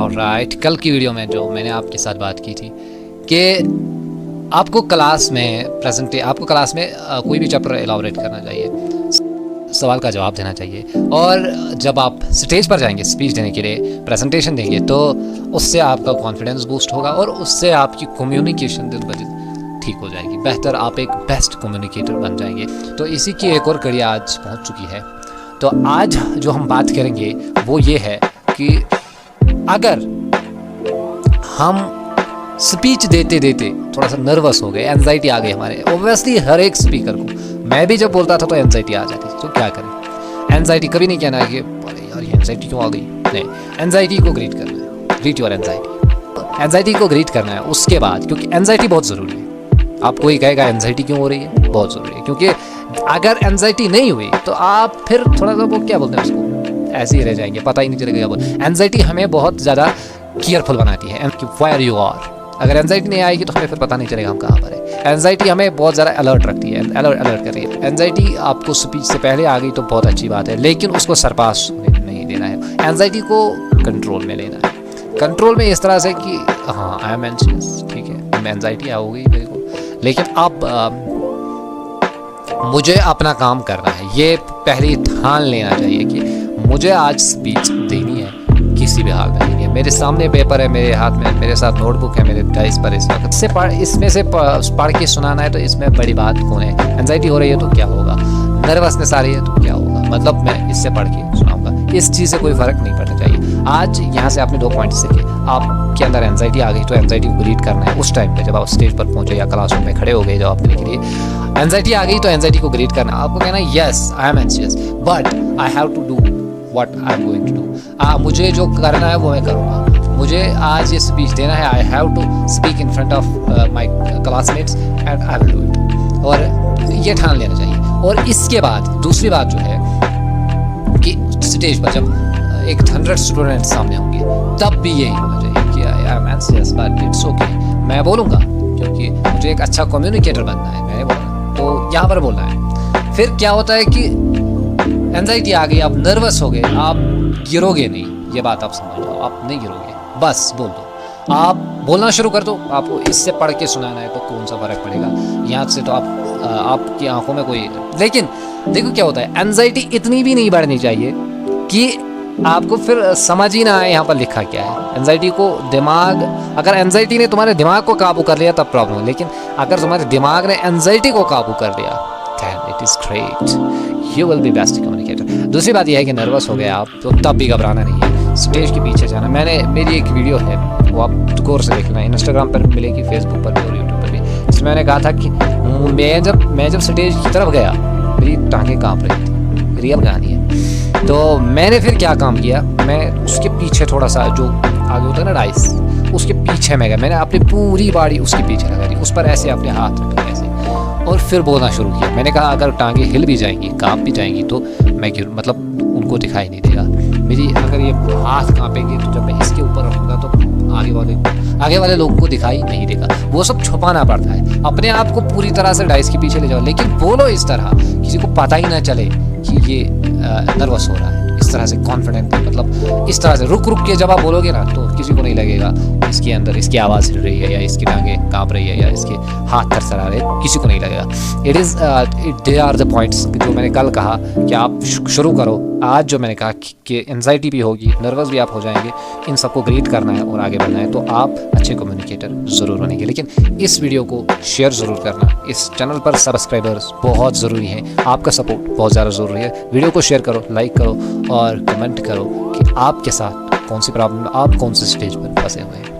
Alright, कल की video में जो मैंने आपके साथ बात की थी कि आपको क्लास में कोई भी चैप्टर एलाबोरेट करना चाहिए, सवाल का जवाब देना चाहिए, और जब आप स्टेज पर जाएंगे स्पीच देने के लिए, प्रेजेंटेशन देंगे, तो उससे आपका कॉन्फिडेंस बूस्ट होगा और उससे आपकी कम्युनिकेशन दिन ब दिन ठीक हो जाएगी, बेहतर, आप एक बेस्ट कम्युनिकेटर बन जाएंगे। तो इसी की एक और कड़ी आज पहुंच चुकी है। तो आज जो हम बात करेंगे वो ये है कि अगर हम स्पीच देते देते थोड़ा सा नर्वस हो गए, एंजाइटी आ गई हमारे, ओब्वियसली हर एक स्पीकर को, मैं भी जब बोलता था तो एंजाइटी आ जाती थी, तो क्या करें? एंजाइटी कभी नहीं कहना है कि अरे यार ये एंजाइटी क्यों आ गई, नहीं, एंजाइटी को ग्रीट करना है, ग्रीट योर एंजाइटी, एंजाइटी को ग्रीट करना है। उसके बाद, क्योंकि एंजाइटी बहुत ज़रूरी है, आप कोई कहेगा एंजाइटी क्यों हो रही है, बहुत ज़रूरी है, क्योंकि अगर एंजाइटी नहीं हुई तो आप फिर थोड़ा सा वो क्या बोलते हैं उसको, ऐसे ही रह जाएंगे, पता ही नहीं चलेगा क्या बोल। एंजाइटी हमें बहुत ज़्यादा केयरफुल बनाती है, वेयर यू आर। अगर एंजाइटी नहीं आएगी तो हमें फिर पता नहीं चलेगा हम कहाँ पर है। एंजाइटी हमें बहुत ज़्यादा अलर्ट रखती है, अलर्ट कर रही है। एंजाइटी आपको स्पीच से पहले आ गई तो बहुत अच्छी बात है, लेकिन उसको सरपास नहीं देना है, एंजाइटी को कंट्रोल में लेना है। कंट्रोल में इस तरह से कि हाँ आई एम एंशियस, ठीक है, एंजाइटी होगी बिल्कुल, लेकिन अब मुझे अपना काम करना है, ये पहले ठान लेना चाहिए कि मुझे आज स्पीच देनी है, किसी भी हाल में नहीं है। मेरे सामने पेपर है, मेरे हाथ में, मेरे साथ नोटबुक है, मेरे डाइस पर इस वक्त इसमें से पढ़ के सुनाना है, तो इसमें बड़ी बात कौन है? एंजाइटी हो रही है तो क्या होगा, नर्वसनेस आ रही है तो क्या होगा, मतलब मैं इससे पढ़ के सुनाऊंगा, इस चीज़ से कोई फ़र्क नहीं पड़ना चाहिए। आज यहाँ से आपने 2 पॉइंट सीखे, आपके अंदर एंजाइटी आ गई तो एंजाइटी को ग्रीट करना है उस टाइम पे जब आप स्टेज पर पहुंचे या क्लासरूम में खड़े हो गए जवाब देने के लिए। एंजाइटी आ गई तो एंजाइटी को ग्रीट करना, आपको कहना yes I am anxious but I have to do what I am going to do. मुझे जो करना है वो मैं करूँगा, मुझे आज ये स्पीच देना है, I have to speak in front of my classmates and I will do it, और ये ठान लेना चाहिए। और इसके बाद दूसरी बात जो है कि स्टेज पर जब 100 स्टूडेंट सामने होंगे तब भी यही होना चाहिए कि आई am anxious but it's okay, मैं बोलूँगा क्योंकि मुझे एक अच्छा कम्युनिकेटर बनना है, मैंने बोला तो यहाँ पर बोलना है। फिर क्या होता है कि एंजाइटी आ गई, आप नर्वस हो गए, आप गिरोगे नहीं, ये बात आप समझ लो, आप नहीं गिरोगे, बस बोल दो, आप बोलना शुरू कर दो। आपको इससे पढ़ के सुनाना है तो कौन सा फ़र्क पड़ेगा, यहाँ से तो आपकी आंखों में कोई, लेकिन देखो क्या होता है, एंजाइटी इतनी भी नहीं बढ़नी चाहिए कि आपको फिर समझ ही ना आए यहाँ पर लिखा क्या है। एंजाइटी को अगर एंजाइटी ने तुम्हारे दिमाग को काबू कर लिया तब प्रॉब्लम है, लेकिन अगर तुम्हारे दिमाग ने एंजाइटी को काबू कर लिया then it is great, you will be best communicator। दूसरी बात यह है कि नर्वस हो गए आप तो तब भी घबराना नहीं है, स्टेज के पीछे जाना। मेरी एक वीडियो है वो आप गौर से देख लेना, इंस्टाग्राम पर मिलेगी, फेसबुक पर भी और यूट्यूब पर भी, जिसमें मैंने कहा था कि मैं जब स्टेज की तरफ गया मेरी टांगें काँप रही थी, रियल कहानी है। तो मैंने फिर क्या काम किया, मैं उसके पीछे थोड़ा सा जो आगे होता है ना डाइस, उसके पीछे मैं गया, मैंने अपनी पूरी बॉडी उसके पीछे लगा दी, उस पर ऐसे अपने हाथ रखे ऐसे, और फिर बोलना शुरू किया। मैंने कहा अगर टांगे हिल भी जाएंगी, काँप भी जाएंगी तो मैं मतलब उनको दिखाई नहीं देगा, मेरी अगर ये हाथ काँपेंगे तो जब मैं इसके ऊपर रखूँगा तो आगे वाले लोगों को दिखाई नहीं देगा। वो सब छुपाना पड़ता है, अपने आप को पूरी तरह से डाइस के पीछे ले जाओ, लेकिन बोलो इस तरह किसी को पता ही ना चले कि ये नर्वस हो रहा है, इस तरह से कॉन्फिडेंट, मतलब इस तरह से रुक के जब आप बोलोगे ना तो किसी को नहीं लगेगा इसके अंदर इसकी आवाज़ हिल रही है या इसकी टांगें काँप रही है या इसके हाथ थरथरा रहे, किसी को नहीं लगेगा। दे आर द पॉइंट्स जो मैंने कल कहा कि आप शुरू करो। आज जो मैंने कहा कि एंजाइटी भी होगी, नर्वस भी आप हो जाएंगे, इन सबको ग्रीट करना है और आगे बढ़ना है, तो आप अच्छे कम्युनिकेटर ज़रूर बनेंगे। लेकिन इस वीडियो को शेयर ज़रूर करना, इस चैनल पर सब्सक्राइबर्स बहुत ज़रूरी हैं, आपका सपोर्ट बहुत ज़्यादा ज़रूरी है। वीडियो को शेयर करो, लाइक करो और कमेंट करो कि आपके साथ कौन सी प्रॉब्लम, आप कौन से स्टेज पर फंसे हुए हैं।